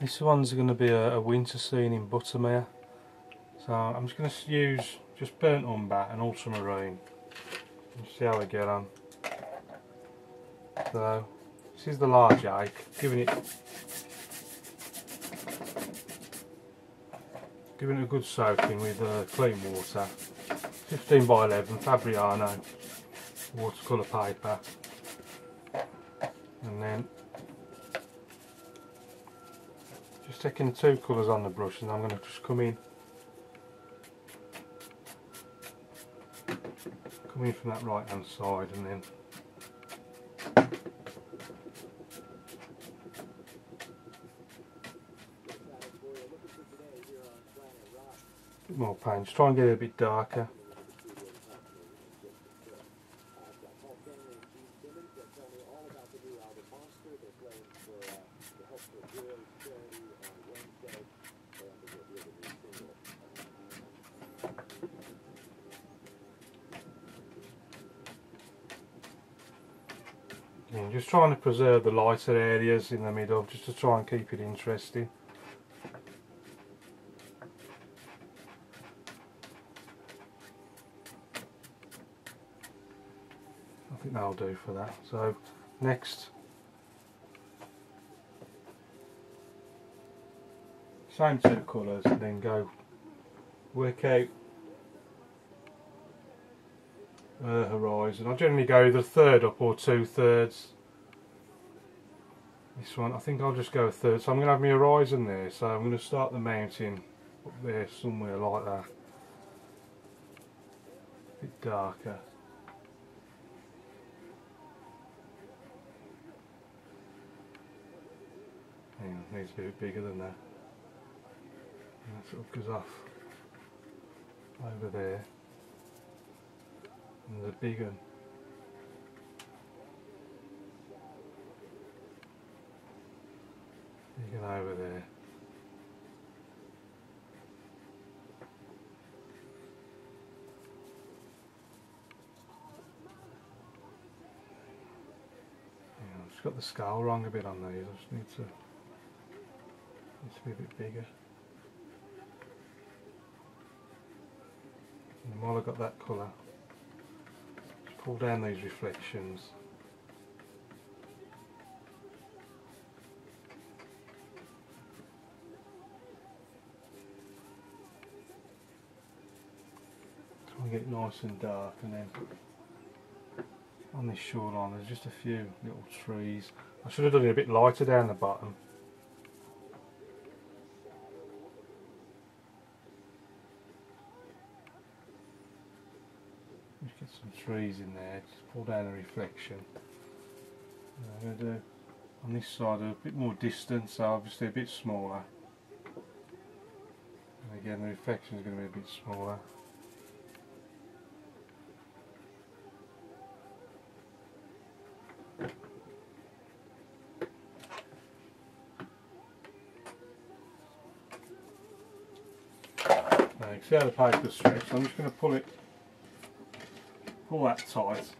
This one's going to be a winter scene in Buttermere. So I'm just going to use just Burnt Umber and Ultramarine and see how we get on. So this is the large egg, giving it a good soaking with clean water. 15 by 11 Fabriano Watercolour Paper, and then just taking the two colours on the brush, and I'm going to just come in from that right hand side, and then a bit more paint, just try and get it a bit darker. And just trying to preserve the lighter areas in the middle, just to try and keep it interesting. I think that'll do for that. So next, same two colours, and then go work out horizon. I generally go either third up or 2/3. This one, I think I'll just go a third. So I'm going to have my horizon there. So I'm going to start the mountain up there somewhere like that. A bit darker. Hang on, needs to be a bit bigger than that. And that sort of goes off over there. And there's a big one. Big one over there. Yeah, I've just got the scale wrong a bit on these. I just need to be a bit bigger. And while I've got that colour, pull down these reflections. Try and get it nice and dark, and then on this shoreline there's just a few little trees. I should have done it a bit lighter down the bottom. Just get some trees in there, just pull down the reflection. And I'm going to do on this side a bit more distance, so obviously a bit smaller. And again the reflection is going to be a bit smaller. Now you can see how the paper's stretched, so I'm just going to pull that tight.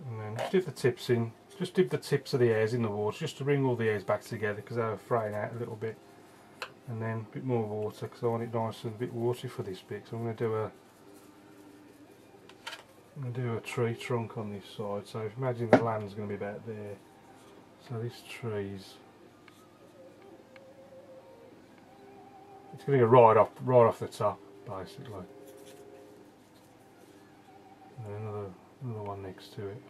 And then just dip the tips in, just dip the tips of the hairs in the water just to bring all the hairs back together, because they were fraying out a little bit. And then a bit more water, because I want it nice and a bit watery for this bit. So I'm going to do a tree trunk on this side. So imagine the land's going to be about there. So this tree's, it's going to go right off the top, basically. And then another one next to it.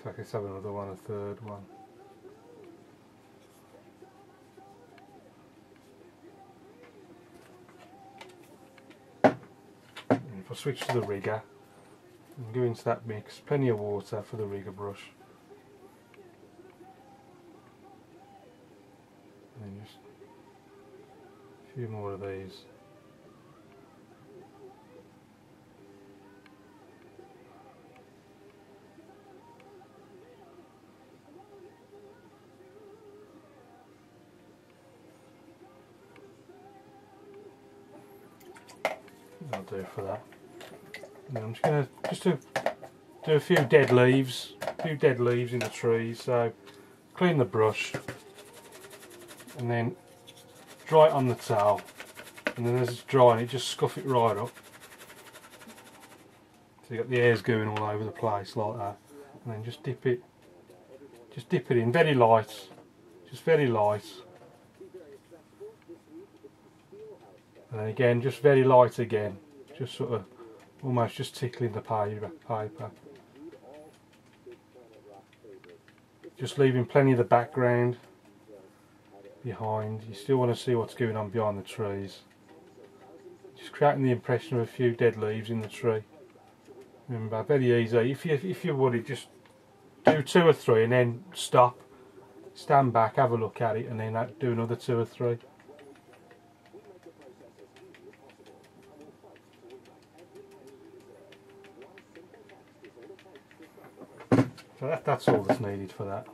So let's have another one, a third one. And if I switch to the rigger and go into that mix, plenty of water for the rigger brush. And then just a few more of these. I'll do for that. And I'm just going to do a few dead leaves, in the trees. So clean the brush and then dry it on the towel, and then as it's drying it, just scuff it right up. So you got the hairs going all over the place like that, and then just dip it in very light, just very light, and then again just very light again, just sort of almost just tickling the paper, just leaving plenty of the background behind. You still want to see what's going on behind the trees, just creating the impression of a few dead leaves in the tree. Remember, very easy. If you would, just do 2 or 3 and then stop, stand back, have a look at it, and then do another 2 or 3. So that's all that's needed for that.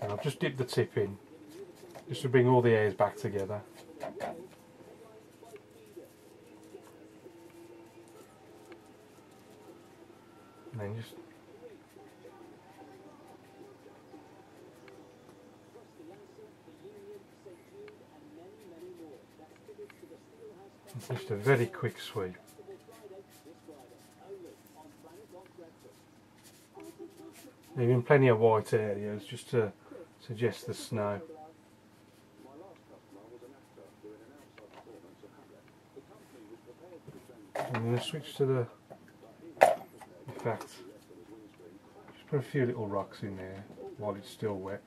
And I've just dipped the tip in, just to bring all the hairs back together. And then just a very quick sweep. Leaving plenty of white areas just to suggest the snow. I'm going to switch to the effect. Just put a few little rocks in there while it's still wet.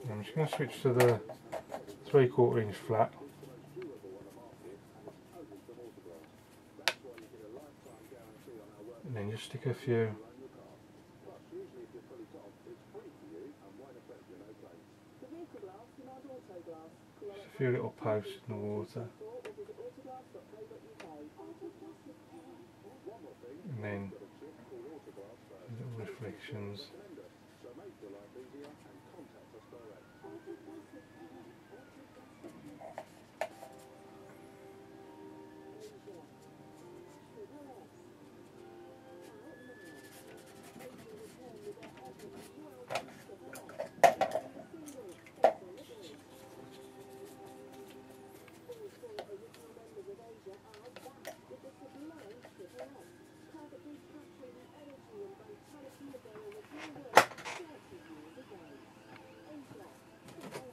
I'm just going to switch to the 3/4 inch flat. And then just stick a few little posts in the water, and then little reflections.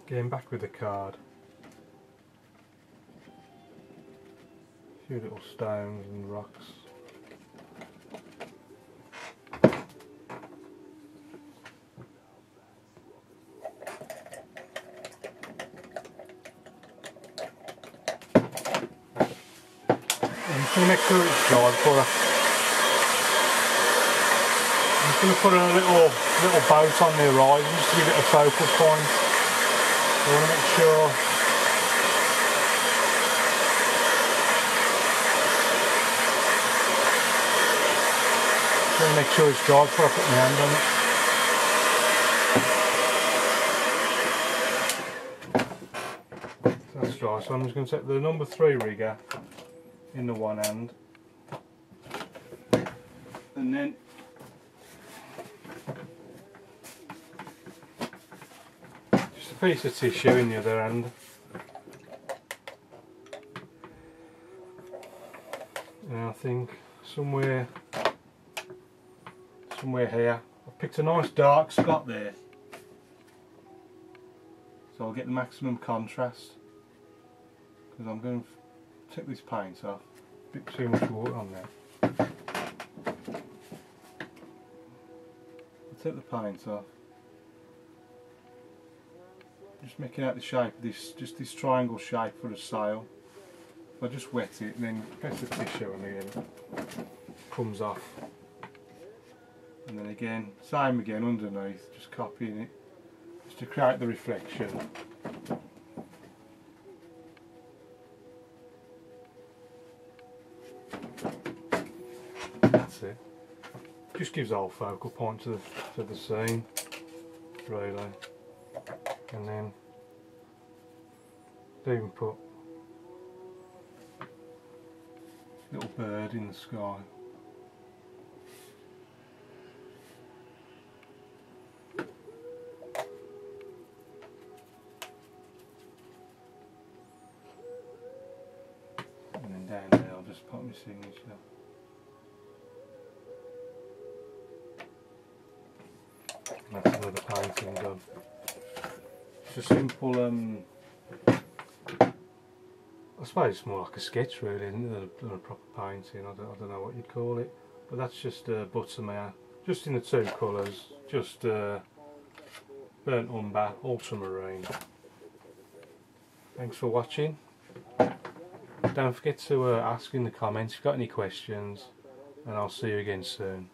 Getting back with the card. A few little stones and rocks. I'm just going to make sure it's dry before I'm just going to put a little boat on the horizon just to give it a focal point. I want to make sure it's dry before I put my hand on it. So that's dry, so I'm just going to take the number 3 rigger in the one hand, and then piece of tissue in the other hand, and I think somewhere here I've picked a nice dark spot there, so I'll get the maximum contrast, because I'm going to take this paint off. A bit too much water on there. I'll take the paint off. Just making out the shape of this triangle shape for a sail. I just wet it and then press the tissue on it, comes off. And then again, same again underneath, just copying it, just to create the reflection. just gives the whole focal point to the scene, really. And then even put a little bird in the sky. And then down there I'll just put my signature. And that's another painting done. It's a simple, I suppose it's more like a sketch really, isn't it, than a proper painting. I don't know what you'd call it. But that's just Buttermere, just in the two colours, just Burnt Umber, Ultramarine. Thanks for watching. Don't forget to ask in the comments if you've got any questions, and I'll see you again soon.